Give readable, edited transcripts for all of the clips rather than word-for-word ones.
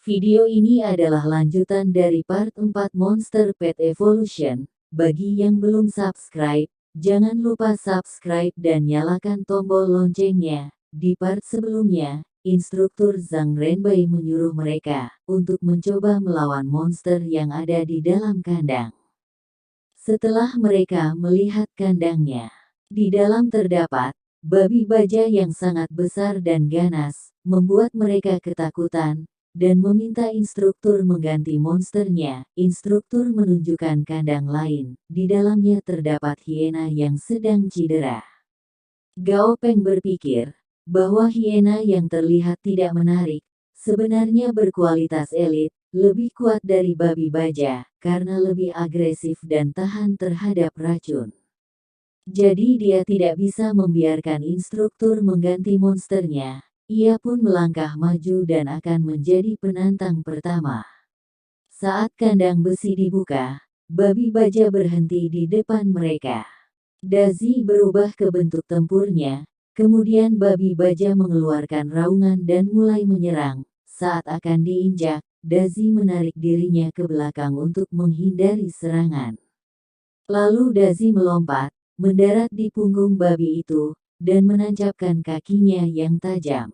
Video ini adalah lanjutan dari part 4 Monster Pet Evolution. Bagi yang belum subscribe, jangan lupa subscribe dan nyalakan tombol loncengnya. Di part sebelumnya, instruktur Zhang Renbai menyuruh mereka untuk mencoba melawan monster yang ada di dalam kandang. Setelah mereka melihat kandangnya, di dalam terdapat babi baja yang sangat besar dan ganas, membuat mereka ketakutan dan meminta instruktur mengganti monsternya. Instruktur menunjukkan kandang lain, di dalamnya terdapat hiena yang sedang cedera. Gao Peng berpikir bahwa hiena yang terlihat tidak menarik, sebenarnya berkualitas elit, lebih kuat dari babi baja, karena lebih agresif dan tahan terhadap racun. Jadi dia tidak bisa membiarkan instruktur mengganti monsternya. Ia pun melangkah maju dan akan menjadi penantang pertama. Saat kandang besi dibuka, babi baja berhenti di depan mereka. Dazi berubah ke bentuk tempurnya, kemudian babi baja mengeluarkan raungan dan mulai menyerang. Saat akan diinjak, Dazi menarik dirinya ke belakang untuk menghindari serangan. Lalu Dazi melompat, mendarat di punggung babi itu, dan menancapkan kakinya yang tajam.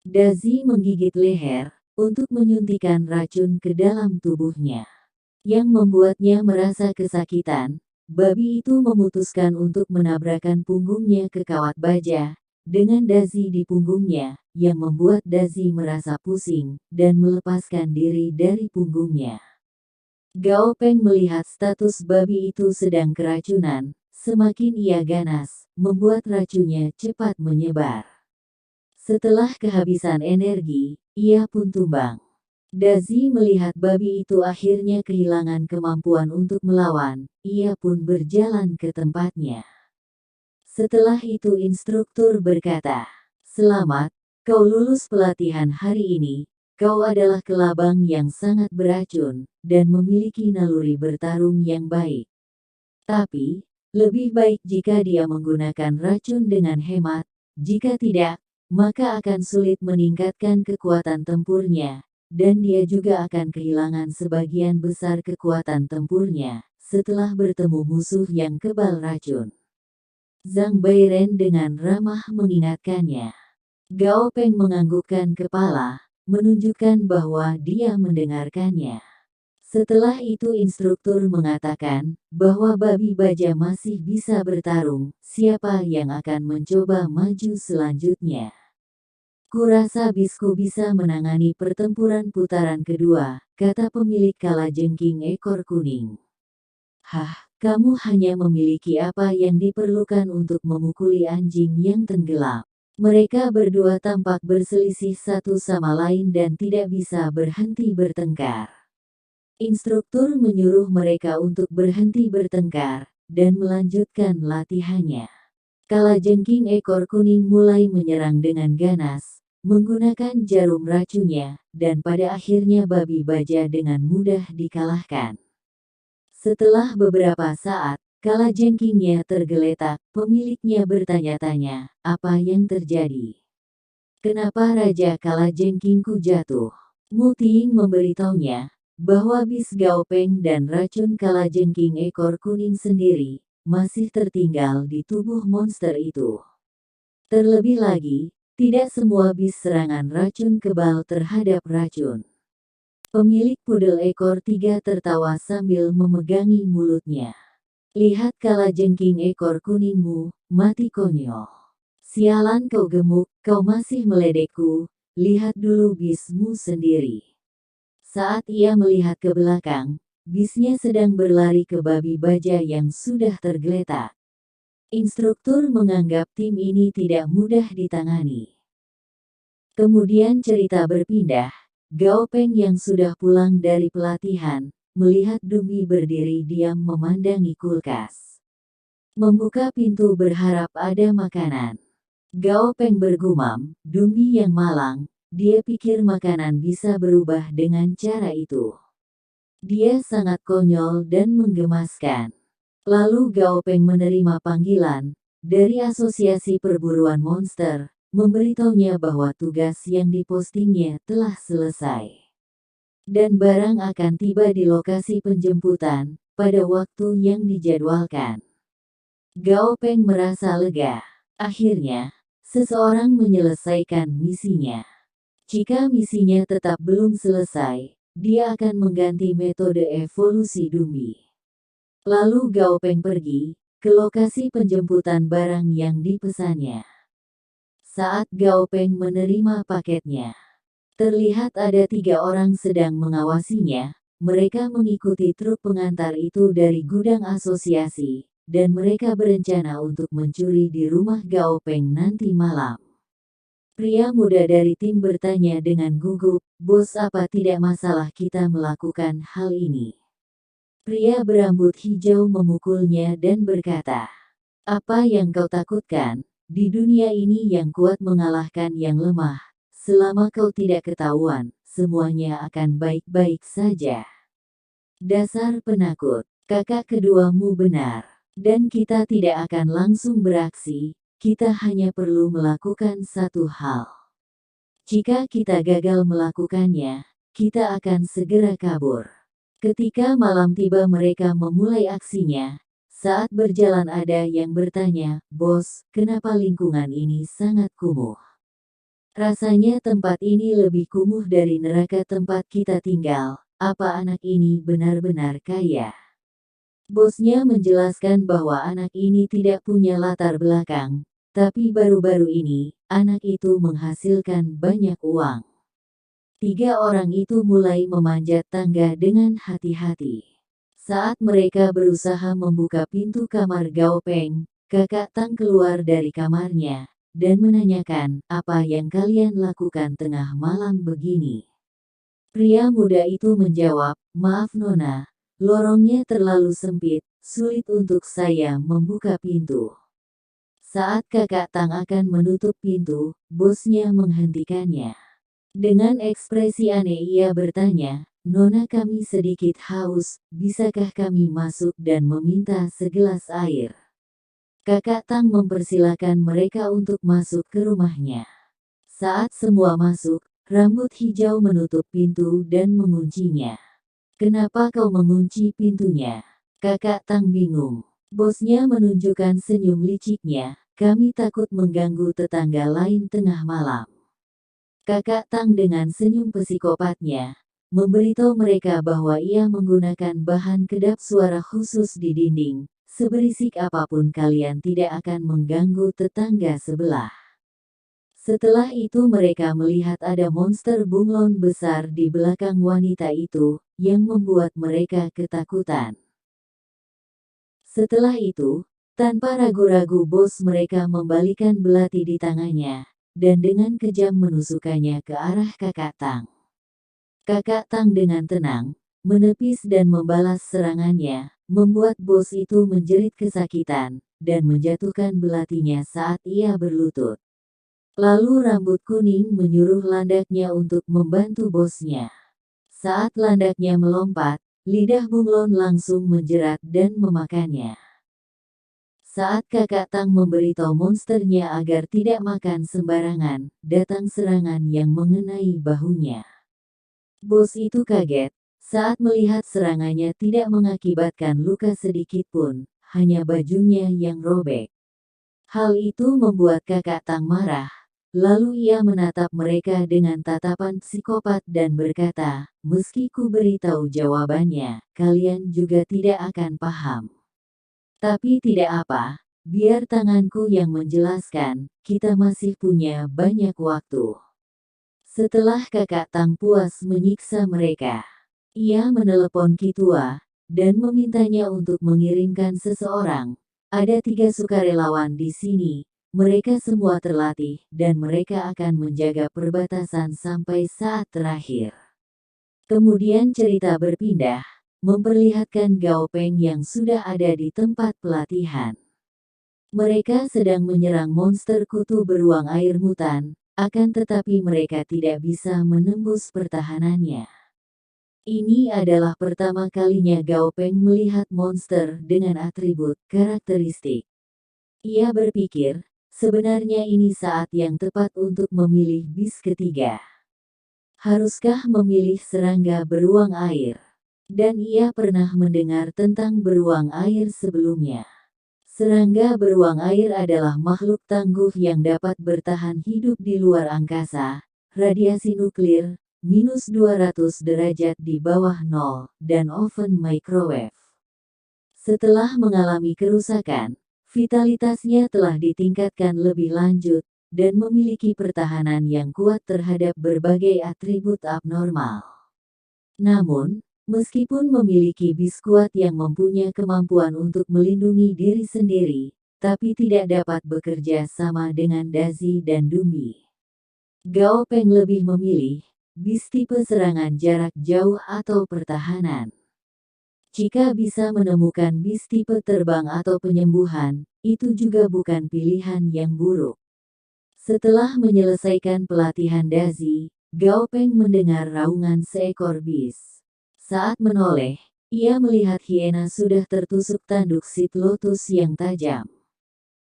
Dazi menggigit leher, untuk menyuntikkan racun ke dalam tubuhnya. Yang membuatnya merasa kesakitan, babi itu memutuskan untuk menabrakkan punggungnya ke kawat baja, dengan Dazi di punggungnya, yang membuat Dazi merasa pusing, dan melepaskan diri dari punggungnya. Gao Peng melihat status babi itu sedang keracunan, semakin ia ganas, membuat racunnya cepat menyebar. Setelah kehabisan energi, ia pun tumbang. Dazi melihat babi itu akhirnya kehilangan kemampuan untuk melawan, ia pun berjalan ke tempatnya. Setelah itu instruktur berkata, "Selamat, kau lulus pelatihan hari ini. Kau adalah kelabang yang sangat beracun, dan memiliki naluri bertarung yang baik. Tapi, lebih baik jika dia menggunakan racun dengan hemat, jika tidak, maka akan sulit meningkatkan kekuatan tempurnya, dan dia juga akan kehilangan sebagian besar kekuatan tempurnya, setelah bertemu musuh yang kebal racun." Zhang Bairen dengan ramah mengingatkannya. Gao Peng menganggukkan kepala, menunjukkan bahwa dia mendengarkannya. Setelah itu instruktur mengatakan bahwa babi baja masih bisa bertarung. Siapa yang akan mencoba maju selanjutnya? Kurasa bisku bisa menangani pertempuran putaran kedua, kata pemilik kalajengking ekor kuning. Hah, kamu hanya memiliki apa yang diperlukan untuk memukuli anjing yang tenggelam. Mereka berdua tampak berselisih satu sama lain dan tidak bisa berhenti bertengkar. Instruktur menyuruh mereka untuk berhenti bertengkar, dan melanjutkan latihannya. Kalajengking ekor kuning mulai menyerang dengan ganas, menggunakan jarum racunnya, dan pada akhirnya babi baja dengan mudah dikalahkan. Setelah beberapa saat, kalajengkingnya tergeletak, pemiliknya bertanya-tanya, apa yang terjadi? Kenapa Raja Kalajengkingku jatuh? Mu Ting memberitahunya, bahwa bis Gao Peng dan racun kalajengking ekor kuning sendiri, masih tertinggal di tubuh monster itu. Terlebih lagi, tidak semua bis serangan racun kebal terhadap racun. Pemilik pudel ekor 3 tertawa sambil memegangi mulutnya. Lihat kalajengking ekor kuningmu, mati konyol. Sialan kau gemuk, kau masih meledekku, lihat dulu bismu sendiri. Saat ia melihat ke belakang, bisnya sedang berlari ke babi baja yang sudah tergeletak. Instruktur menganggap tim ini tidak mudah ditangani. Kemudian cerita berpindah. Gao Peng yang sudah pulang dari pelatihan, melihat Dumbi berdiri diam memandangi kulkas. Membuka pintu berharap ada makanan. Gao Peng bergumam, Dumbi yang malang, dia pikir makanan bisa berubah dengan cara itu. Dia sangat konyol dan menggemaskan. Lalu Gao Peng menerima panggilan dari Asosiasi Perburuan Monster, memberitahunya bahwa tugas yang dipostingnya telah selesai. dan barang akan tiba di lokasi penjemputan pada waktu yang dijadwalkan. Gao Peng merasa lega. Akhirnya, seseorang menyelesaikan misinya. Jika misinya tetap belum selesai, dia akan mengganti metode evolusi Dumbi. Lalu Gao Peng pergi ke lokasi penjemputan barang yang dipesannya. Saat Gao Peng menerima paketnya, terlihat ada 3 orang sedang mengawasinya. Mereka mengikuti truk pengantar itu dari gudang asosiasi, dan mereka berencana untuk mencuri di rumah Gao Peng nanti malam. Pria muda dari tim bertanya dengan gugup, "Bos, apa tidak masalah kita melakukan hal ini?" Pria berambut hijau memukulnya dan berkata, "Apa yang kau takutkan? Di dunia ini yang kuat mengalahkan yang lemah. Selama kau tidak ketahuan, semuanya akan baik-baik saja." Dasar penakut, kakak keduamu benar. Dan kita tidak akan langsung beraksi, kita hanya perlu melakukan satu hal. Jika kita gagal melakukannya, kita akan segera kabur. Ketika malam tiba mereka memulai aksinya. Saat berjalan ada yang bertanya, "Bos, kenapa lingkungan ini sangat kumuh? Rasanya tempat ini lebih kumuh dari neraka tempat kita tinggal. Apa anak ini benar-benar kaya?" Bosnya menjelaskan bahwa anak ini tidak punya latar belakang, tapi baru-baru ini, anak itu menghasilkan banyak uang. 3 orang itu mulai memanjat tangga dengan hati-hati. Saat mereka berusaha membuka pintu kamar Gao Peng, kakak Tang keluar dari kamarnya, dan menanyakan, "Apa yang kalian lakukan tengah malam begini?" Pria muda itu menjawab, "Maaf Nona, lorongnya terlalu sempit, sulit untuk saya membuka pintu." Saat kakak Tang akan menutup pintu, bosnya menghentikannya. Dengan ekspresi aneh ia bertanya, "Nona, kami sedikit haus, bisakah kami masuk dan meminta segelas air?" Kakak Tang mempersilakan mereka untuk masuk ke rumahnya. Saat semua masuk, rambut hijau menutup pintu dan menguncinya. "Kenapa kau mengunci pintunya?" Kakak Tang bingung. Bosnya menunjukkan senyum liciknya, "Kami takut mengganggu tetangga lain tengah malam." Kakak Tang dengan senyum psikopatnya, memberitahu mereka bahwa ia menggunakan bahan kedap suara khusus di dinding. "Seberisik apapun kalian tidak akan mengganggu tetangga sebelah." Setelah itu mereka melihat ada monster bunglon besar di belakang wanita itu, yang membuat mereka ketakutan. Setelah itu, tanpa ragu-ragu bos mereka membalikan belati di tangannya, dan dengan kejam menusukkannya ke arah kakak Tang. Kakak Tang dengan tenang, menepis dan membalas serangannya, membuat bos itu menjerit kesakitan, dan menjatuhkan belatinya saat ia berlutut. Lalu rambut kuning menyuruh landaknya untuk membantu bosnya. Saat landaknya melompat, lidah bunglon langsung menjerat dan memakannya. Saat kakak Tang memberitahu monsternya agar tidak makan sembarangan, datang serangan yang mengenai bahunya. Bos itu kaget, saat melihat serangannya tidak mengakibatkan luka sedikit pun, hanya bajunya yang robek. Hal itu membuat kakak Tang marah. Lalu ia menatap mereka dengan tatapan psikopat dan berkata, "Meski ku beritahu jawabannya, kalian juga tidak akan paham. Tapi tidak apa, biar tanganku yang menjelaskan, kita masih punya banyak waktu." Setelah kakak Tang puas menyiksa mereka, ia menelepon Kitua, dan memintanya untuk mengirimkan seseorang. "Ada 3 sukarelawan di sini. Mereka semua terlatih, dan mereka akan menjaga perbatasan sampai saat terakhir." Kemudian cerita berpindah, memperlihatkan Gao Peng yang sudah ada di tempat pelatihan. Mereka sedang menyerang monster kutu beruang air mutan, akan tetapi mereka tidak bisa menembus pertahanannya. Ini adalah pertama kalinya Gao Peng melihat monster dengan atribut karakteristik. Ia berpikir, sebenarnya ini saat yang tepat untuk memilih bis ketiga. Haruskah memilih serangga beruang air? Dan ia pernah mendengar tentang beruang air sebelumnya. Serangga beruang air adalah makhluk tangguh yang dapat bertahan hidup di luar angkasa, radiasi nuklir, -200 derajat di bawah nol, dan oven microwave. Setelah mengalami kerusakan, vitalitasnya telah ditingkatkan lebih lanjut, dan memiliki pertahanan yang kuat terhadap berbagai atribut abnormal. Namun, meskipun memiliki bis kuat yang mempunyai kemampuan untuk melindungi diri sendiri, tapi tidak dapat bekerja sama dengan Dazi dan Dumbi. Gao Peng lebih memilih bis tipe serangan jarak jauh atau pertahanan. Jika bisa menemukan bis tipe terbang atau penyembuhan, itu juga bukan pilihan yang buruk. Setelah menyelesaikan pelatihan Dazi, Gao Peng mendengar raungan seekor bis. Saat menoleh, ia melihat hiena sudah tertusuk tanduk Sid Lotus yang tajam.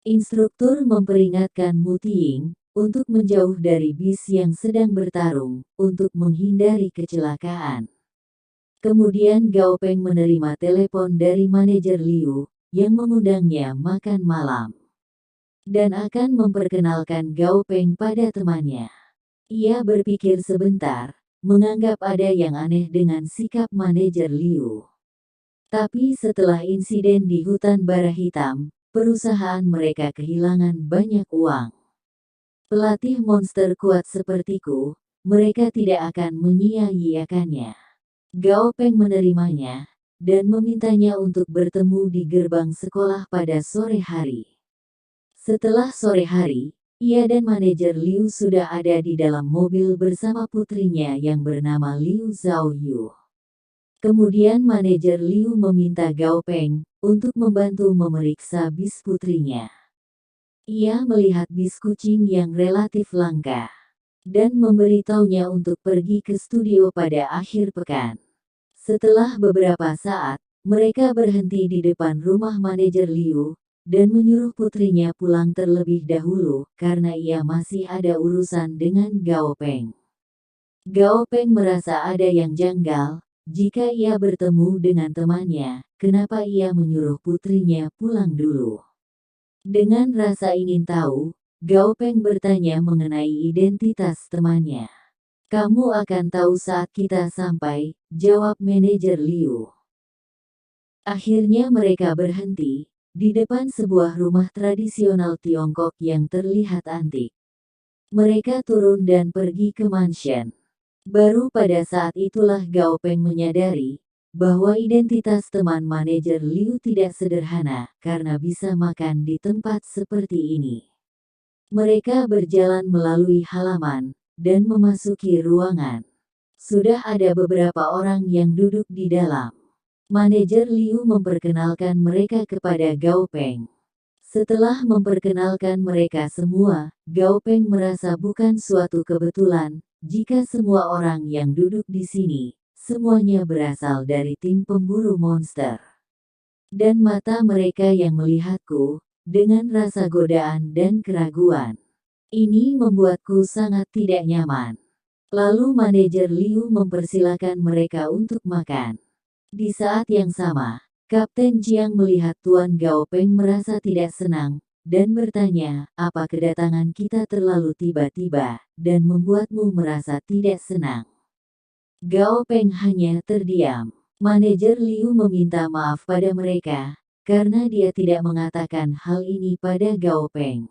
Instruktur memperingatkan Mu Tiying untuk menjauh dari bis yang sedang bertarung, untuk menghindari kecelakaan. Kemudian Gao Peng menerima telepon dari manajer Liu, yang mengundangnya makan malam. Dan akan memperkenalkan Gao Peng pada temannya. Ia berpikir sebentar, menganggap ada yang aneh dengan sikap manajer Liu. Tapi setelah insiden di hutan bara hitam, perusahaan mereka kehilangan banyak uang. Pelatih monster kuat sepertiku, mereka tidak akan menyia-nyiakannya. Gao Peng menerimanya, dan memintanya untuk bertemu di gerbang sekolah pada sore hari. Setelah sore hari, ia dan manajer Liu sudah ada di dalam mobil bersama putrinya yang bernama Liu Zhaoyu. Kemudian manajer Liu meminta Gao Peng untuk membantu memeriksa bis putrinya. Ia melihat bis kucing yang relatif langka, dan memberitahunya untuk pergi ke studio pada akhir pekan. Setelah beberapa saat, mereka berhenti di depan rumah manajer Liu, dan menyuruh putrinya pulang terlebih dahulu, karena ia masih ada urusan dengan Gao Peng. Gao Peng merasa ada yang janggal, jika ia bertemu dengan temannya, kenapa ia menyuruh putrinya pulang dulu. Dengan rasa ingin tahu, Gao Peng bertanya mengenai identitas temannya. Kamu akan tahu saat kita sampai, jawab manajer Liu. Akhirnya mereka berhenti, di depan sebuah rumah tradisional Tiongkok yang terlihat antik. Mereka turun dan pergi ke mansion. Baru pada saat itulah Gao Peng menyadari, bahwa identitas teman manajer Liu tidak sederhana, karena bisa makan di tempat seperti ini. Mereka berjalan melalui halaman, dan memasuki ruangan. Sudah ada beberapa orang yang duduk di dalam. Manajer Liu memperkenalkan mereka kepada Gao Peng. Setelah memperkenalkan mereka semua, Gao Peng merasa bukan suatu kebetulan, jika semua orang yang duduk di sini, semuanya berasal dari tim pemburu monster. Dan mata mereka yang melihatku, dengan rasa godaan dan keraguan. Ini membuatku sangat tidak nyaman. Lalu manajer Liu mempersilakan mereka untuk makan. Di saat yang sama, Kapten Jiang melihat Tuan Gao Peng merasa tidak senang, dan bertanya, apa kedatangan kita terlalu tiba-tiba, dan membuatmu merasa tidak senang. Gao Peng hanya terdiam. Manajer Liu meminta maaf pada mereka, karena dia tidak mengatakan hal ini pada Gao Peng.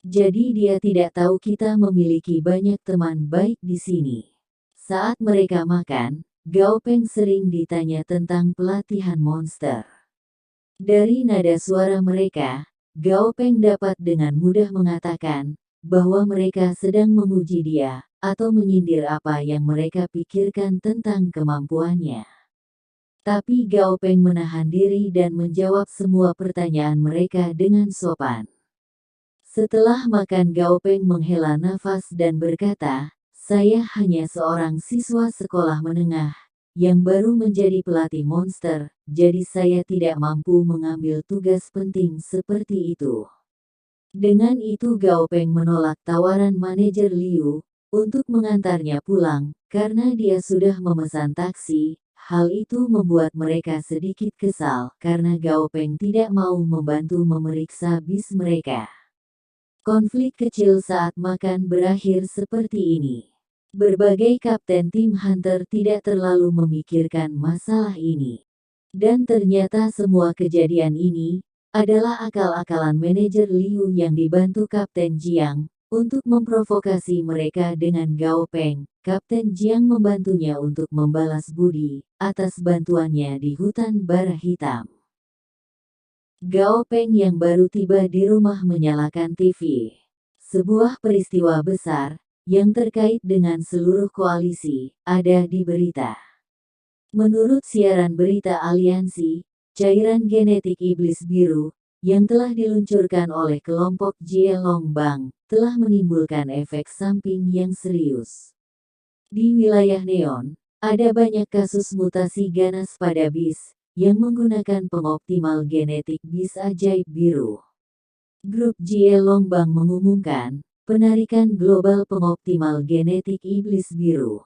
Jadi dia tidak tahu kita memiliki banyak teman baik di sini. Saat mereka makan, Gao Peng sering ditanya tentang pelatihan monster. Dari nada suara mereka, Gao Peng dapat dengan mudah mengatakan, bahwa mereka sedang memuji dia, atau menyindir apa yang mereka pikirkan tentang kemampuannya. Tapi Gao Peng menahan diri dan menjawab semua pertanyaan mereka dengan sopan. Setelah makan Gao Peng menghela nafas dan berkata, saya hanya seorang siswa sekolah menengah, yang baru menjadi pelatih monster, jadi saya tidak mampu mengambil tugas penting seperti itu. Dengan itu Gao Peng menolak tawaran manajer Liu, untuk mengantarnya pulang, karena dia sudah memesan taksi. Hal itu membuat mereka sedikit kesal, karena Gao Peng tidak mau membantu memeriksa bis mereka. Konflik kecil saat makan berakhir seperti ini. Berbagai kapten tim Hunter tidak terlalu memikirkan masalah ini. Dan ternyata semua kejadian ini adalah akal-akalan manajer Liu yang dibantu Kapten Jiang untuk memprovokasi mereka dengan Gao Peng. Kapten Jiang membantunya untuk membalas budi atas bantuannya di hutan bara hitam. Gao Peng yang baru tiba di rumah menyalakan TV. Sebuah peristiwa besar yang terkait dengan seluruh koalisi ada di berita. Menurut siaran berita aliansi, cairan genetik iblis biru yang telah diluncurkan oleh kelompok Jie Longbang telah menimbulkan efek samping yang serius. Di wilayah Neon, ada banyak kasus mutasi ganas pada bis yang menggunakan pengoptimal genetik bis ajaib biru. Grup Jie Longbang mengumumkan penarikan global pengoptimal genetik iblis biru.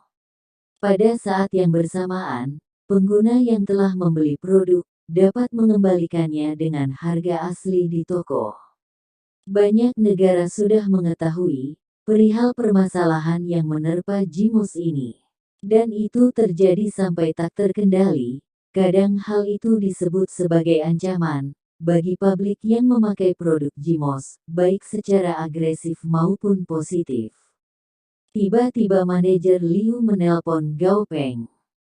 Pada saat yang bersamaan, pengguna yang telah membeli produk dapat mengembalikannya dengan harga asli di toko. Banyak negara sudah mengetahui perihal permasalahan yang menerpa Jimos ini. Dan itu terjadi sampai tak terkendali. Kadang hal itu disebut sebagai ancaman bagi publik yang memakai produk Jimos, baik secara agresif maupun positif. Tiba-tiba manajer Liu menelpon Gao Peng.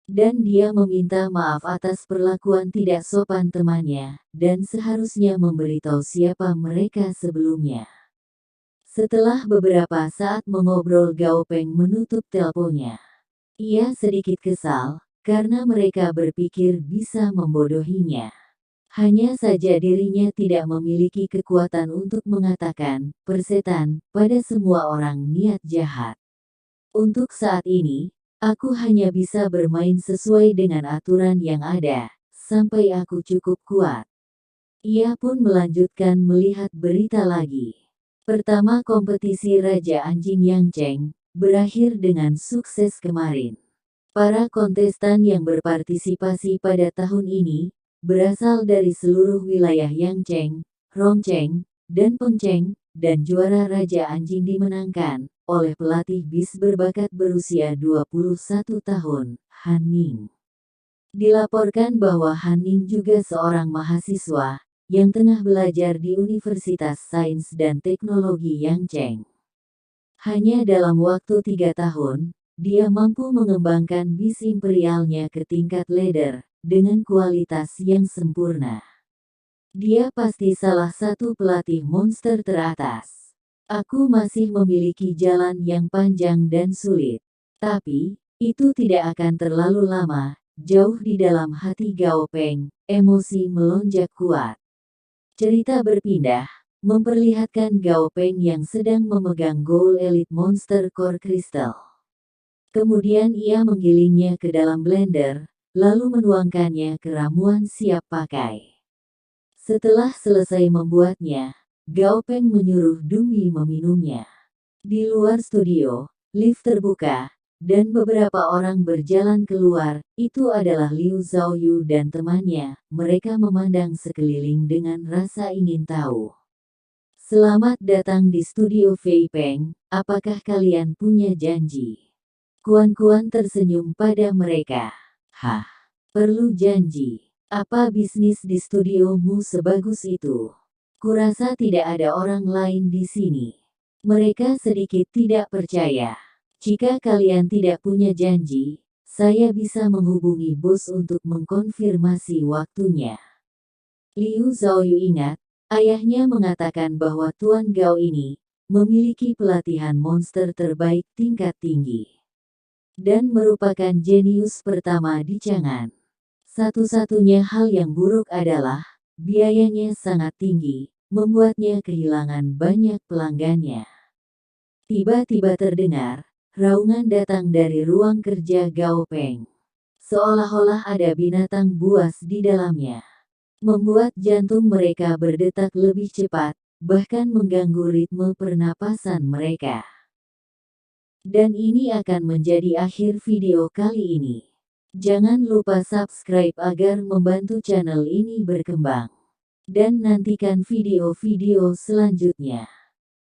Dan dia meminta maaf atas perlakuan tidak sopan temannya, dan seharusnya memberitahu siapa mereka sebelumnya. Setelah beberapa saat mengobrol, Gao Peng menutup teleponnya. Ia sedikit kesal, karena mereka berpikir bisa membodohinya. Hanya saja dirinya tidak memiliki kekuatan untuk mengatakan persetan pada semua orang niat jahat. Untuk saat ini, aku hanya bisa bermain sesuai dengan aturan yang ada, sampai aku cukup kuat. Ia pun melanjutkan melihat berita lagi. Pertama, kompetisi Raja Anjing Yangcheng berakhir dengan sukses kemarin. Para kontestan yang berpartisipasi pada tahun ini berasal dari seluruh wilayah Yangcheng, Rongcheng, dan Pengcheng, dan juara Raja Anjing dimenangkan oleh pelatih bis berbakat berusia 21 tahun, Han Ning. Dilaporkan bahwa Han Ning juga seorang mahasiswa yang tengah belajar di Universitas Sains dan Teknologi Yangcheng. Hanya dalam waktu 3 tahun, dia mampu mengembangkan bis imperialnya ke tingkat leader dengan kualitas yang sempurna. Dia pasti salah satu pelatih monster teratas. Aku masih memiliki jalan yang panjang dan sulit. Tapi, itu tidak akan terlalu lama. Jauh di dalam hati Gao Peng, emosi melonjak kuat. Cerita berpindah, memperlihatkan Gao Peng yang sedang memegang Gold Elite Monster Core Crystal. Kemudian ia menggilingnya ke dalam blender, lalu menuangkannya ke ramuan siap pakai. Setelah selesai membuatnya, Gao Peng menyuruh Dumi meminumnya. Di luar studio, lift terbuka, dan beberapa orang berjalan keluar. Itu adalah Liu Xiaoyu dan temannya. Mereka memandang sekeliling dengan rasa ingin tahu. Selamat datang di studio Fei Peng, apakah kalian punya janji? Kuan-kuan tersenyum pada mereka. Hah, perlu janji? Apa bisnis di studiomu sebagus itu? Kurasa tidak ada orang lain di sini. Mereka sedikit tidak percaya. Jika kalian tidak punya janji, saya bisa menghubungi bos untuk mengkonfirmasi waktunya. Liu Xiaoyu ingat, ayahnya mengatakan bahwa Tuan Gao ini memiliki pelatihan monster terbaik tingkat tinggi. Dan merupakan jenius pertama di Chang'an. Satu-satunya hal yang buruk adalah, biayanya sangat tinggi, membuatnya kehilangan banyak pelanggannya. Tiba-tiba terdengar raungan datang dari ruang kerja Gao Peng. Seolah-olah ada binatang buas di dalamnya. Membuat jantung mereka berdetak lebih cepat, bahkan mengganggu ritme pernapasan mereka. Dan ini akan menjadi akhir video kali ini. Jangan lupa subscribe agar membantu channel ini berkembang. Dan nantikan video-video selanjutnya.